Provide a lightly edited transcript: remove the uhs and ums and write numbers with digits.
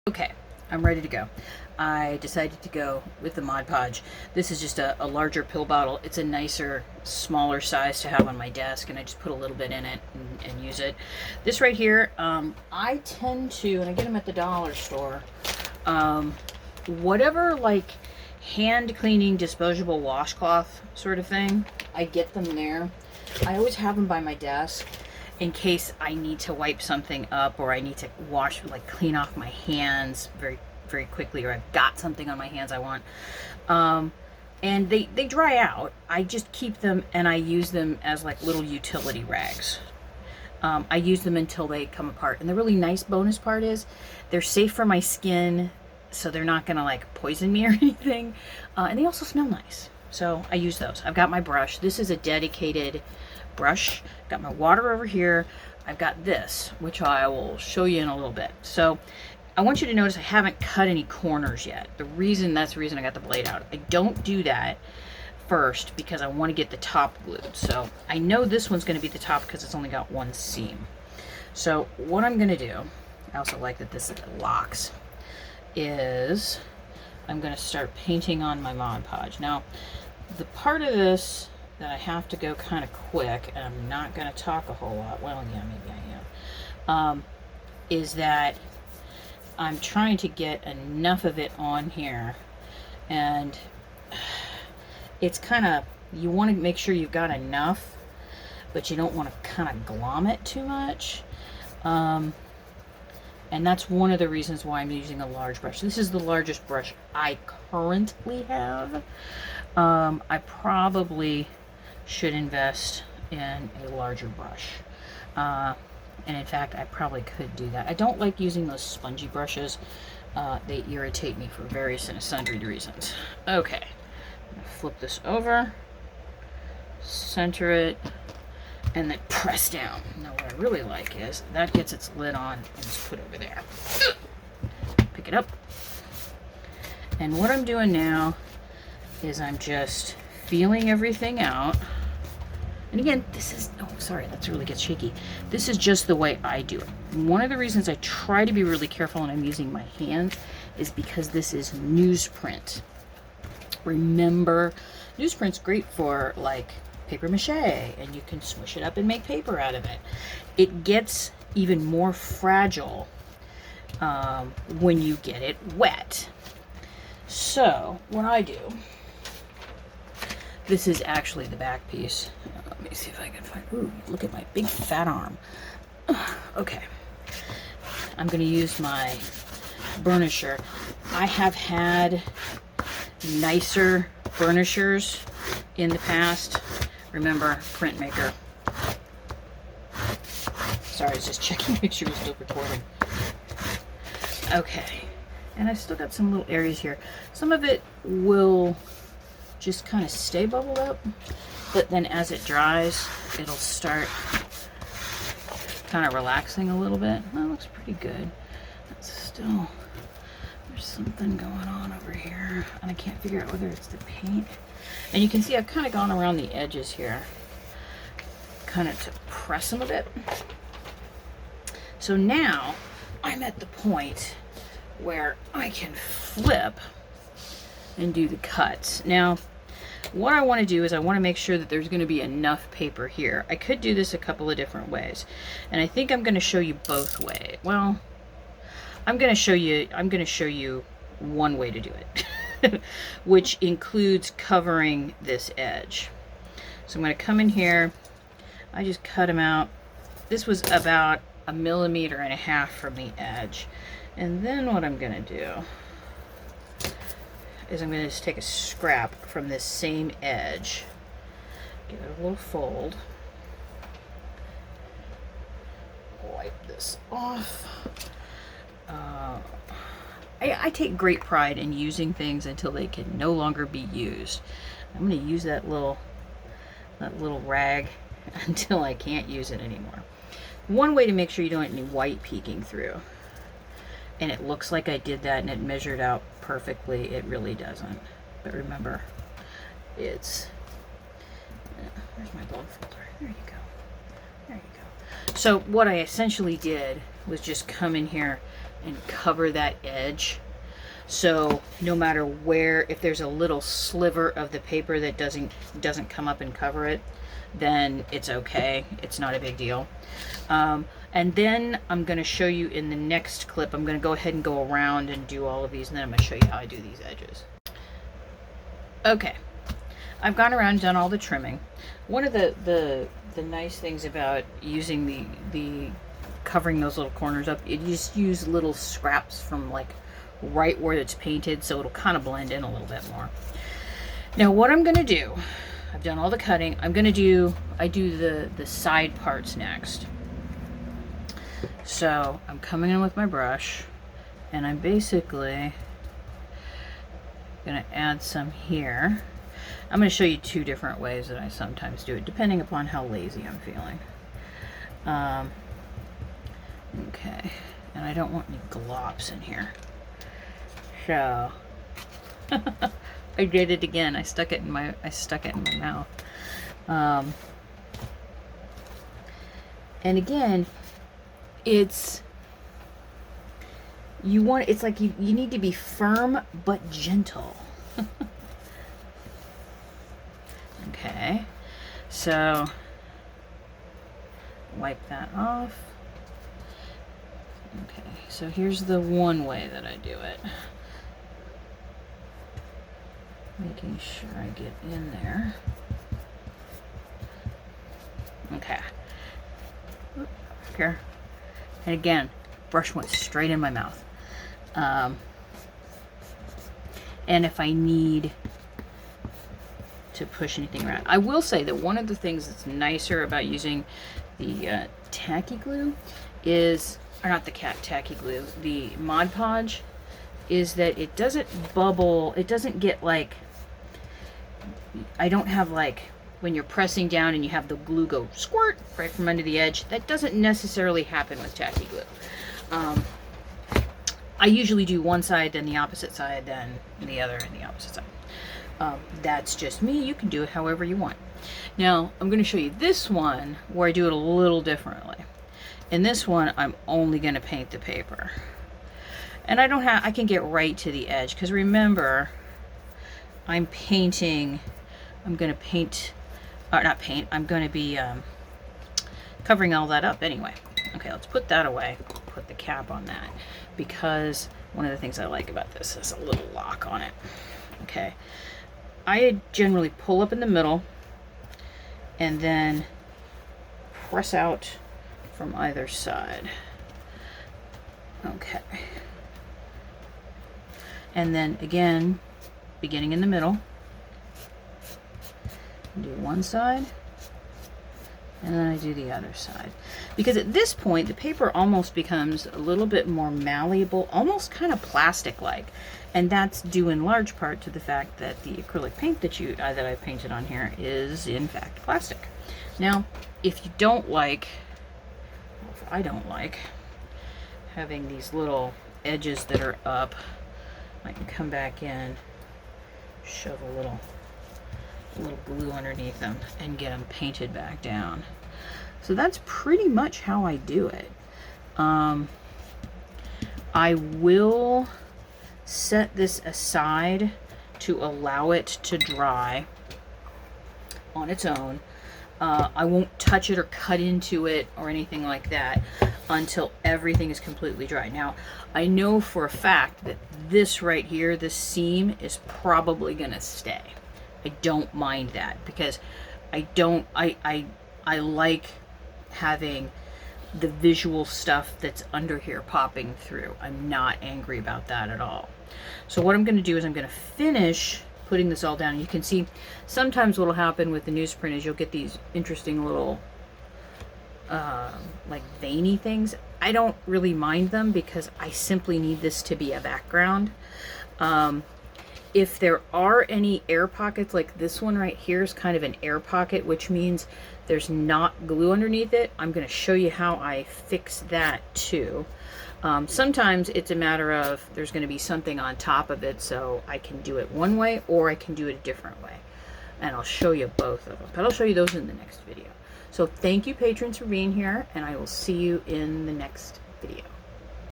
Okay, I'm ready to go. I decided to go with the ModPodge. This is just a larger pill bottle. It's a nicer, smaller size to have on my desk, and I just put a little bit in it and use it. This right here, I tend to, and I get them at the dollar store, whatever like hand cleaning disposable washcloth sort of thing, I get them there. I always have them by my desk in case I need to wipe something up, or I need to wash, like clean off my hands very quickly, or I've got something on my hands I want. And they dry out. I just keep them and I use them as like little utility rags. I use them until they come apart. And the really nice bonus part is they're safe for my skin, so they're not gonna like poison me or anything. And they also smell nice. So I use those. I've got my brush. This is a dedicated brush. Got my water over here. I've got this, which I will show you in a little bit. So I want you to notice I haven't cut any corners yet. That's the reason I got the blade out. I don't do that first because I want to get the top glued. So I know this one's going to be the top because it's only got one seam. So what I'm going to do, I also like that this locks, is I'm going to start painting on my ModPodge. Now, the part of this that I have to go kind of quick, and I'm not going to talk a whole lot, well, yeah, maybe I am, is that I'm trying to get enough of it on here, and it's kind of, you want to make sure you've got enough, but you don't want to kind of glom it too much. And that's one of the reasons why I'm using a large brush. This is the largest brush I currently have. I probably should invest in a larger brush. And in fact, I probably could do that. I don't like using those spongy brushes. They irritate me for various and sundry reasons. Okay, I'm gonna flip this over, center it, and then press down. Now what I really like is that gets its lid on and it's put over there. Pick it up. And what I'm doing now is I'm just feeling everything out. And again, this is, oh, sorry, that's really gets shaky. This is just the way I do it. One of the reasons I try to be really careful when I'm using my hands is because this is newsprint. Remember, newsprint's great for like paper mache, and you can smush it up and make paper out of it. It gets even more fragile when you get it wet. So what I do, this is actually the back piece. Let me see if I can find, ooh, look at my big fat arm. Okay, I'm gonna use my burnisher. I have had nicer burnishers in the past. Remember, printmaker. Sorry, I was just checking to make sure it was still recording. Okay, and I've still got some little areas here. Some of it will just kind of stay bubbled up, but then as it dries, it'll start kind of relaxing a little bit. That looks pretty good. That's still, there's something going on over here, and I can't figure out whether it's the paint. And you can see I've kind of gone around the edges here, kind of to press them a bit. So now I'm at the point where I can flip and do the cuts. Now, what I want to do is I want to make sure that there's going to be enough paper here. I could do this a couple of different ways, and I think I'm going to show you both ways. Well, I'm going to show you one way to do it, which includes covering this edge. So I'm going to come in here. I just cut them out. This was about 1.5 millimeters from the edge. And then what I'm going to do is I'm going to just take a scrap from this same edge, give it a little fold, wipe this off. I take great pride in using things until they can no longer be used. I'm going to use that little rag until I can't use it anymore. One way to make sure you don't have any white peeking through, and it looks like I did that and it measured out perfectly, it really doesn't. But remember, it's, where's my bulb folder? There you go. There you go. So what I essentially did was just come in here and cover that edge. So no matter where, if there's a little sliver of the paper that doesn't come up and cover it, then it's okay. It's not a big deal. And then I'm going to show you in the next clip, I'm going to go ahead and go around and do all of these, and then I'm going to show you how I do these edges. Okay, I've gone around and done all the trimming. One of the nice things about using the covering those little corners up, you just use little scraps from like right where it's painted, so it'll kind of blend in a little bit more. Now what I'm going to do, I've done all the cutting. I do the side parts next. So I'm coming in with my brush, and I'm basically gonna add some here. I'm gonna show you two different ways that I sometimes do it, depending upon how lazy I'm feeling. Okay, and I don't want any glops in here. So I did it again. I stuck it in my mouth. And again, it's like you need to be firm but gentle. Okay, so wipe that off. Okay, so here's the one way that I do it. Making sure I get in there. Okay. Here. And again, brush went straight in my mouth. And if I need to push anything around, I will say that one of the things that's nicer about using the Tacky Glue is, or not the Tacky Glue, the ModPodge, is that it doesn't bubble. It doesn't get like, I don't have like, when you're pressing down and you have the glue go squirt right from under the edge. That doesn't necessarily happen with Tacky Glue. I usually do one side, then the opposite side, then the other, and the opposite side. That's just me. You can do it however you want. Now, I'm going to show you this one where I do it a little differently. In this one, I'm only going to paint the paper. And I can get right to the edge, because remember, I'm going to paint, or not paint, I'm going to be covering all that up anyway. Okay, let's put that away, put the cap on that, because one of the things I like about this is a little lock on it. Okay, I generally pull up in the middle and then press out from either side. Okay, and then again, beginning in the middle, do one side, and then I do the other side. Because at this point, the paper almost becomes a little bit more malleable, almost kind of plastic-like. And that's due in large part to the fact that the acrylic paint that I painted on here is, in fact, plastic. Now, if you don't like, or if I don't like, having these little edges that are up, I can come back in, shove a little glue underneath them, and get them painted back down. So that's pretty much how I do it. I will set this aside to allow it to dry on its own. I won't touch it or cut into it or anything like that until everything is completely dry. Now, I know for a fact that this right here, this seam, is probably gonna stay. I don't mind that, because I like having the visual stuff that's under here popping through. I'm not angry about that at all. So what I'm going to do is I'm going to finish putting this all down. You can see sometimes what will happen with the newsprint is you'll get these interesting little like veiny things. I don't really mind them, because I simply need this to be a background. If there are any air pockets, like this one right here is kind of an air pocket, which means there's not glue underneath it, I'm going to show you how I fix that too. Sometimes it's a matter of there's going to be something on top of it, so I can do it one way or I can do it a different way. And I'll show you both of them, but I'll show you those in the next video. So thank you, patrons, for being here, and I will see you in the next video.